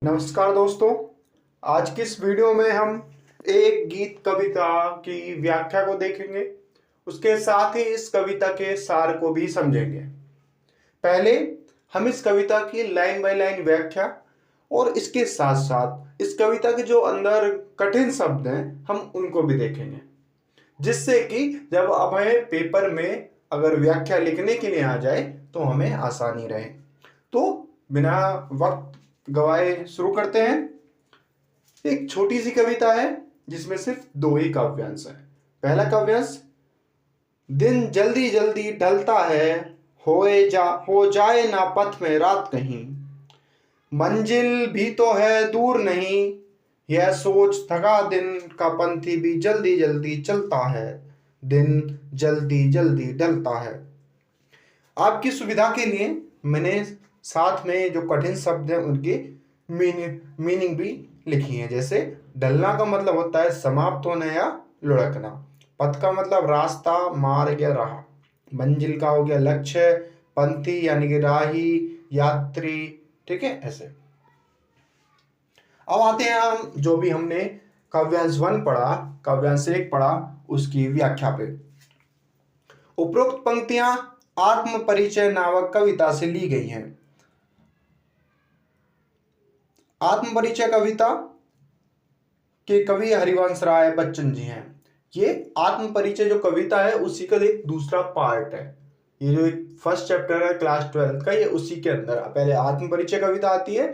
नमस्कार दोस्तों। आज की इस वीडियो में हम एक गीत कविता की व्याख्या को देखेंगे। उसके साथ ही इस कविता के सार को भी समझेंगे। पहले हम इस कविता की लाइन बाय लाइन व्याख्या और इसके साथ साथ इस कविता के जो अंदर कठिन शब्द हैं हम उनको भी देखेंगे, जिससे कि जब हमें पेपर में अगर व्याख्या लिखने के लिए आ जाए तो हमें आसानी रहे। तो बिना वक्त गवाए शुरू करते हैं। एक छोटी सी कविता है जिसमें सिर्फ दो ही काव्यांश है। पहला काव्यांश, दिन जल्दी जल्दी ढलता है, हो जाए ना पथ में रात कहीं, मंजिल भी तो है दूर नहीं, यह सोच थका दिन का पंथी भी जल्दी जल्दी चलता है, दिन जल्दी जल्दी ढलता है। आपकी सुविधा के लिए मैंने साथ में जो कठिन शब्द हैं उनकी मीनिंग भी लिखी है। जैसे ढलना का मतलब होता है समाप्त होना या लुढ़कना। पथ का मतलब रास्ता, मार्ग या राह। मंजिल का हो गया लक्ष्य, पंथी यानी कि राही, यात्री। ठीक है, ऐसे। अब आते हैं हम जो भी हमने काव्यांश 1 पढ़ा, काव्यांश 1 पढ़ा, उसकी व्याख्या पे। उपरोक्त पंक्तियां आत्म परिचय नामक कविता से ली गई हैं। आत्म परिचय कविता के कवि हरिवंश राय बच्चन जी हैं। ये आत्म परिचय जो कविता है उसी का एक दूसरा पार्ट है। ये जो एक फर्स्ट चैप्टर है क्लास 12 का, ये उसी के अंदर पहले आत्म परिचय कविता आती है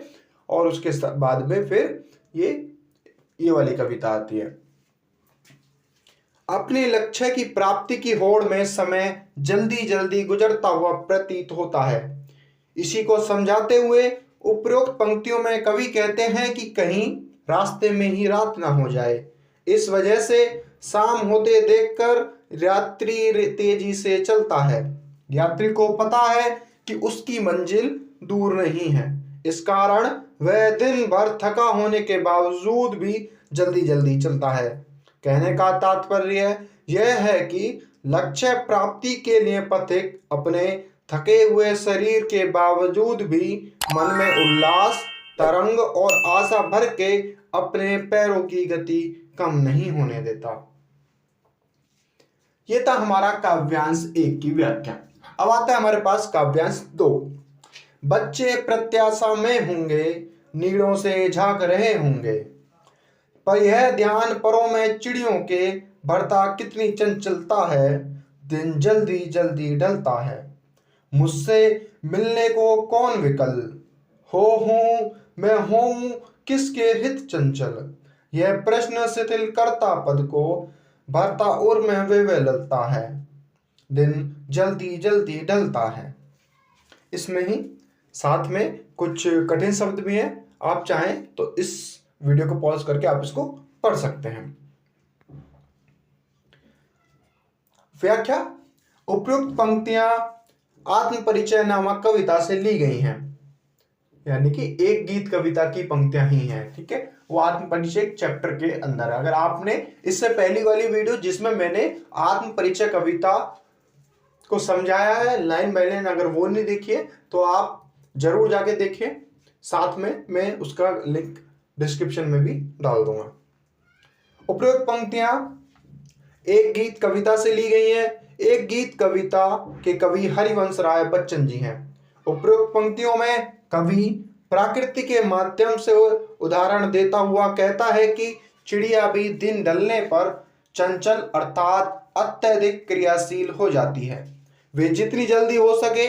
और उसके बाद में फिर ये वाली कविता आती है। अपने लक्ष्य की प्राप्ति की होड़ में समय जल्दी जल्दी गुजरता हुआ प्रतीत होता है। इसी को समझाते हुए उपरोक्त पंक्तियों में कवि कहते हैं कि कहीं रास्ते में ही रात ना हो जाए। इस वजह से शाम होते देखकर यात्री तेजी से चलता है। यात्री को पता है कि उसकी मंजिल दूर नहीं है। इस कारण वह दिन भर थका होने के बावजूद भी जल्दी जल्दी चलता है। कहने का तात्पर्य यह है कि लक्ष्य प्राप्ति के लिए पथिक अपने थके हुए शरीर के बावजूद भी मन में उल्लास, तरंग और आशा भर के अपने पैरों की गति कम नहीं होने देता। ये था हमारा काव्यांश 1 की व्याख्या। अब आता है हमारे पास काव्यांश 2। बच्चे प्रत्याशा में होंगे, नीड़ों से झांक रहे होंगे, पर यह ध्यान परों में चिड़ियों के बढ़ता कितनी चंचलता है, दिन जल्दी जल्दी ढलता है। मुझसे मिलने को कौन विकल, हो हूं मैं हूं किसके हित चंचल, यह प्रश्न शिथिल करता पद को भरता उर में वे ललता है, दिन जल्दी जल्दी ढलता है। इसमें ही साथ में कुछ कठिन शब्द भी हैं। आप चाहें तो इस वीडियो को पॉज करके आप इसको पढ़ सकते हैं। व्याख्या, उपयुक्त पंक्तियां आत्म परिचय नामक कविता से ली गई हैं, यानी कि एक गीत कविता की पंक्तियां ही हैं। ठीक है, वो आत्म परिचय चैप्टर के अंदर है। अगर आपने इससे पहली वाली वीडियो जिसमें मैंने आत्म परिचय कविता को समझाया है लाइन बाय लाइन, अगर वो नहीं देखिए तो आप जरूर जाके देखिए। साथ में मैं उसका लिंक डिस्क्रिप्शन में भी डाल दूंगा। उपयुक्त पंक्तियां एक गीत कविता से ली गई हैं। एक गीत कविता के कवि हरिवंश राय बच्चन जी हैं। उपयुक्त पंक्तियों में कवि प्रकृति के माध्यम से उदाहरण देता हुआ कहता है कि चिड़िया भी दिन ढलने पर चंचल अर्थात अत्यधिक क्रियाशील हो जाती है। वे जितनी जल्दी हो सके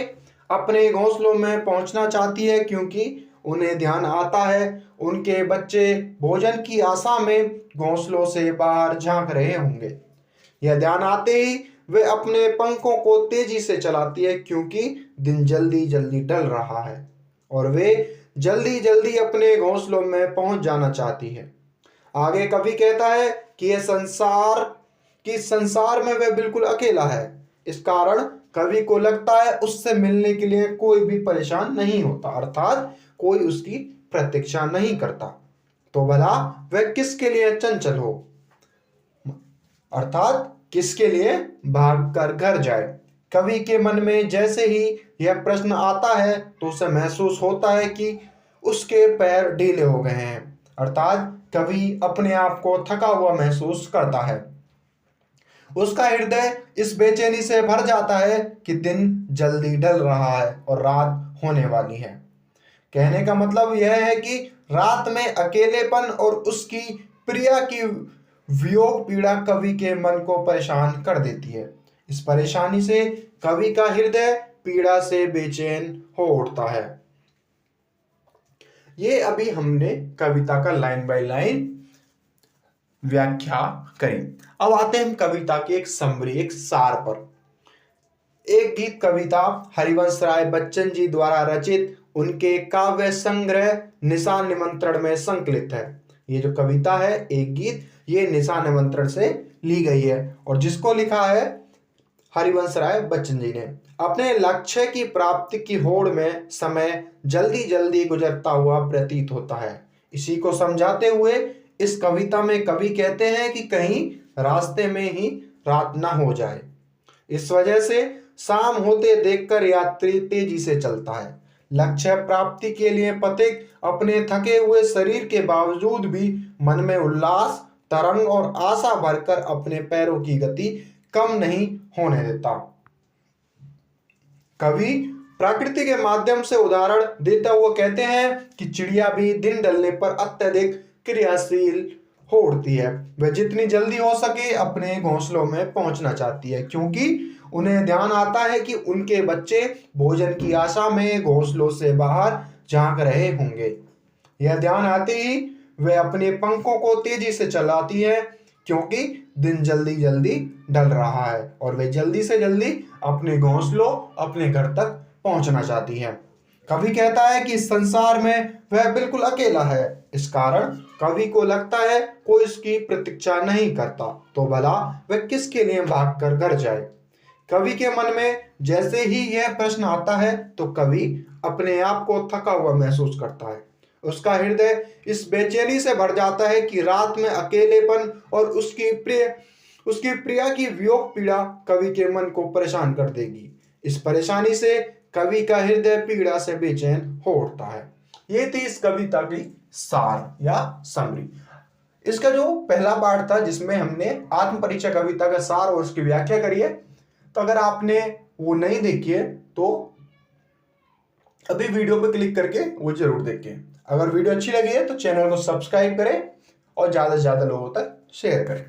अपने घोंसलों में पहुंचना चाहती है, क्योंकि उन्हें ध्यान आता है उनके बच्चे भोजन की आशा में घोंसलों से बाहर झांक रहे होंगे। यह ध्यान आते ही वे अपने पंखों को तेजी से चलाती है, क्योंकि दिन जल्दी जल्दी ढल रहा है और वे जल्दी जल्दी अपने घोंसलों में पहुंच जाना चाहती है। आगे कवि कहता है कि संसार में वह बिल्कुल अकेला है। इस कारण कवि को लगता है उससे मिलने के लिए कोई भी परेशान नहीं होता, अर्थात कोई उसकी प्रतीक्षा नहीं करता। तो भला वह किसके लिए चंचल हो, अर्थात किसके लिए भागकर घर जाए। कवि के मन में जैसे ही यह प्रश्न आता है तो उसे महसूस होता है कि उसके पैर ढीले हो गए हैं। अर्थात कवि अपने आप को थका हुआ महसूस करता है। उसका हृदय इस बेचैनी से भर जाता है कि दिन जल्दी ढल रहा है और रात होने वाली है। कहने का मतलब यह है कि रात में अकेलेपन और उसकी प्रिया की वियोग पीड़ा कवि के मन को परेशान कर देती है। इस परेशानी से कवि का हृदय पीड़ा से बेचैन हो उठता है। ये अभी हमने कविता का लाइन बाय लाइन व्याख्या करी। अब आते हैं हम कविता की एक समरी, एक सार पर। एक गीत कविता हरिवंश राय बच्चन जी द्वारा रचित उनके काव्य संग्रह निशान निमंत्रण में संकलित है। ये जो कविता है एक गीत, ये निशान निमंत्रण से ली गई है और जिसको लिखा है हरिवंश राय बच्चन जी ने। अपने लक्ष्य की प्राप्ति की होड़ में समय जल्दी जल्दी गुजरता हुआ प्रतीत होता है। इसी को समझाते हुए इस कविता में कवि कहते हैं कि कहीं रास्ते में ही रात ना हो जाए। इस वजह से शाम होते देखकर यात्री तेजी से चलता है। लक्ष्य प्राप्ति के लिए पथिक अपने थके हुए शरीर के बावजूद भी मन में उल्लास, तरंग और आशा भरकर अपने पैरों की गति कम नहीं होने देता। कवि प्रकृति के माध्यम से उदाहरण देते हुए कहते हैं कि चिड़िया भी दिन ढलने पर अत्यधिक क्रियाशील हो उठती है। वह जितनी जल्दी हो सके अपने घोंसलों में पहुंचना चाहती है, क्योंकि उन्हें ध्यान आता है कि उनके बच्चे भोजन की आशा में घोंसलों से बाहर झांक रहे होंगे। यह ध्यान आते ही वे अपने पंखों को तेजी से चलाती है, क्योंकि दिन जल्दी जल्दी ढल रहा है और वे जल्दी से जल्दी अपने घोंसलों, अपने घर तक पहुंचना चाहती है। कवि कहता है कि इस संसार में वह बिल्कुल अकेला है। इस कारण कवि को लगता है कोई उसकी प्रतीक्षा नहीं करता, तो भला वह किसके लिए भागकर घर जाए। कवि के मन में जैसे ही यह प्रश्न आता है तो कवि अपने आप को थका हुआ महसूस करता है। उसका हृदय इस बेचैनी से भर जाता है कि रात में अकेलेपन और उसकी प्रिया की वियोग पीड़ा कवि के मन को परेशान कर देगी। इस परेशानी से कवि का हृदय पीड़ा से बेचैन हो उठता है। ये थी इस कविता की सार या समरी। इसका जो पहला पार्ट था जिसमें हमने आत्म परिचय कविता का सार और उसकी व्याख्या करी है, तो अगर आपने वो नहीं देखी है तो अभी वीडियो पे क्लिक करके वो जरूर देखें। अगर वीडियो अच्छी लगी है तो चैनल को सब्सक्राइब करें और ज्यादा से ज्यादा लोगों तक शेयर करें।